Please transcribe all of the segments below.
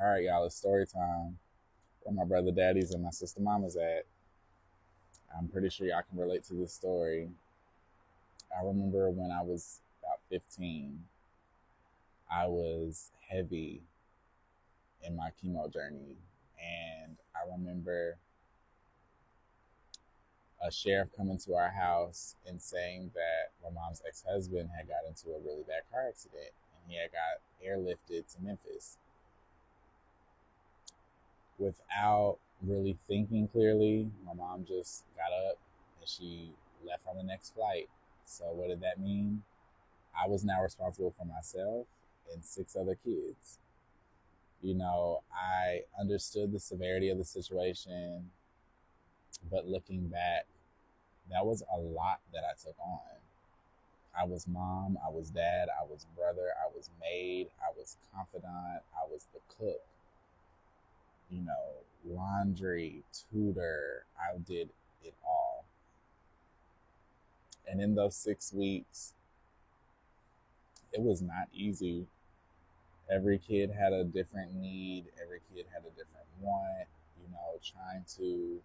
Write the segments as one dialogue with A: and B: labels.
A: All right, y'all, it's story time. Where my brother daddies and my sister mamas at. I'm pretty sure y'all can relate to this story. I remember when I was about 15, I was heavy in my chemo journey. And I remember a sheriff coming to our house and saying that my mom's ex husband had got into a really bad car accident and he had got airlifted to Memphis. Without really thinking clearly, my mom just got up and she left on the next flight. So, what did that mean? I was now responsible for myself and six other kids. I understood the severity of the situation, but looking back, that was a lot that I took on. I was mom, I was dad, I was brother, I was maid, I was confidant, I was the cook, laundry, tutor. I did it all. And in those 6 weeks, it was not easy. Every kid had a different need, every kid had a different want, trying to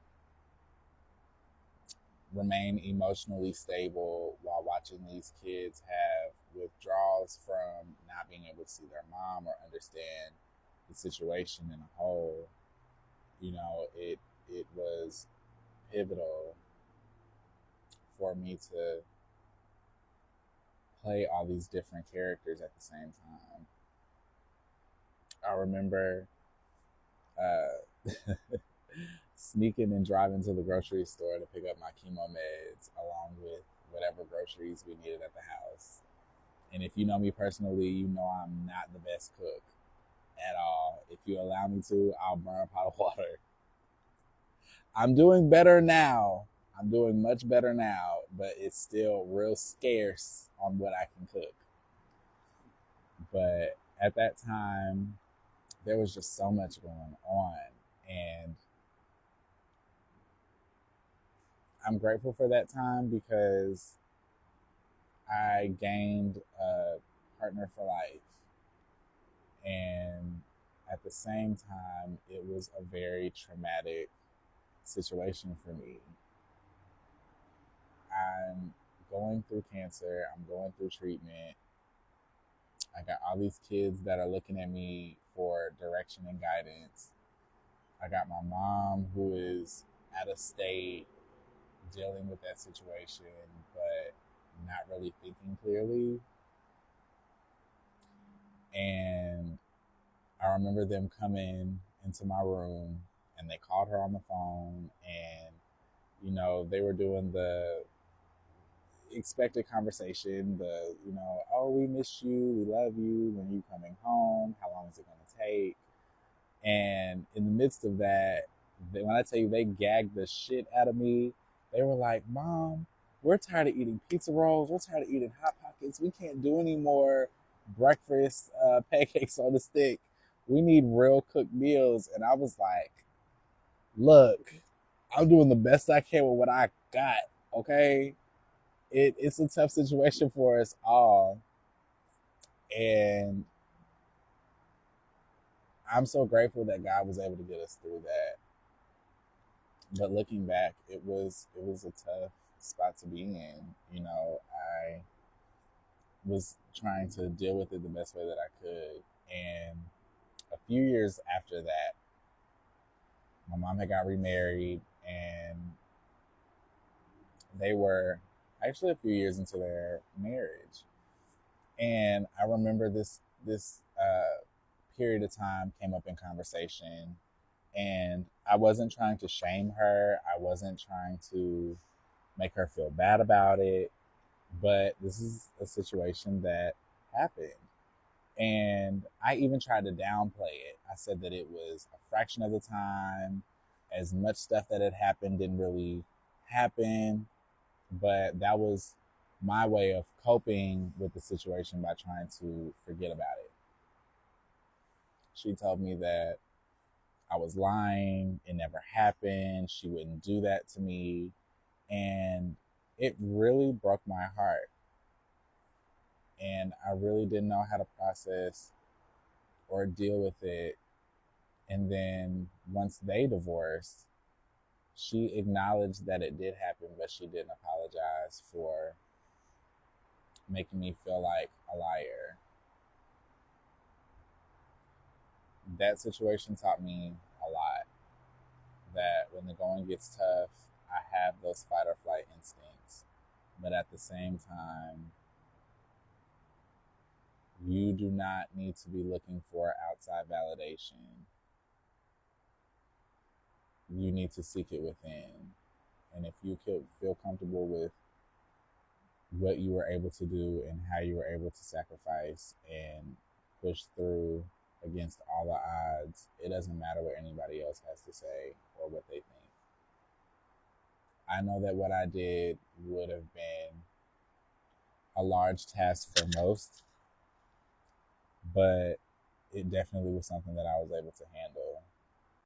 A: remain emotionally stable while watching these kids have withdrawals from not being able to see their mom or understand the situation in a whole. It was pivotal for me to play all these different characters at the same time. I remember sneaking and driving to the grocery store to pick up my chemo meds along with whatever groceries we needed at the house. And if you know me personally, you know I'm not the best cook at all. If you allow me to, I'll burn a pot of water. I'm doing better now. I'm doing much better now, but it's still real scarce on what I can cook. But at that time, there was just so much going on. And I'm grateful for that time because I gained a partner for life. And at the same time, it was a very traumatic situation for me. I'm going through cancer, I'm going through treatment. I got all these kids that are looking at me for direction and guidance. I got my mom who is out of state dealing with that situation, but not really thinking clearly. And I remember them coming into my room and they called her on the phone and, they were doing the expected conversation, oh, we miss you, we love you, when are you coming home, how long is it going to take? And in the midst of that, when I tell you they gagged the shit out of me, they were like, Mom, we're tired of eating pizza rolls, we're tired of eating Hot Pockets, we can't do any more breakfast pancakes on the stick, we need real cooked meals. And I was like, look, I'm doing the best I can with what I got, okay? It's a tough situation for us all. And I'm so grateful that God was able to get us through that. But looking back, it was a tough spot to be in. I was trying to deal with it the best way that I could. And a few years after that, my mom had got remarried and they were actually a few years into their marriage. And I remember this period of time came up in conversation, and I wasn't trying to shame her. I wasn't trying to make her feel bad about it, but this is a situation that happened. And I even tried to downplay it. I said that it was a fraction of the time. As much stuff that had happened didn't really happen, but that was my way of coping with the situation by trying to forget about it. She told me that I was lying, it never happened, she wouldn't do that to me, and it really broke my heart. And I really didn't know how to process or deal with it And then once they divorced, she acknowledged that it did happen, but she didn't apologize for making me feel like a liar. That situation taught me a lot, that when the going gets tough, I have those fight or flight instincts. But at the same time, you do not need to be looking for outside validation. You need to seek it within. And if you could feel comfortable with what you were able to do and how you were able to sacrifice and push through against all the odds, it doesn't matter what anybody else has to say or what they think. I know that what I did would have been a large task for most, but it definitely was something that I was able to handle.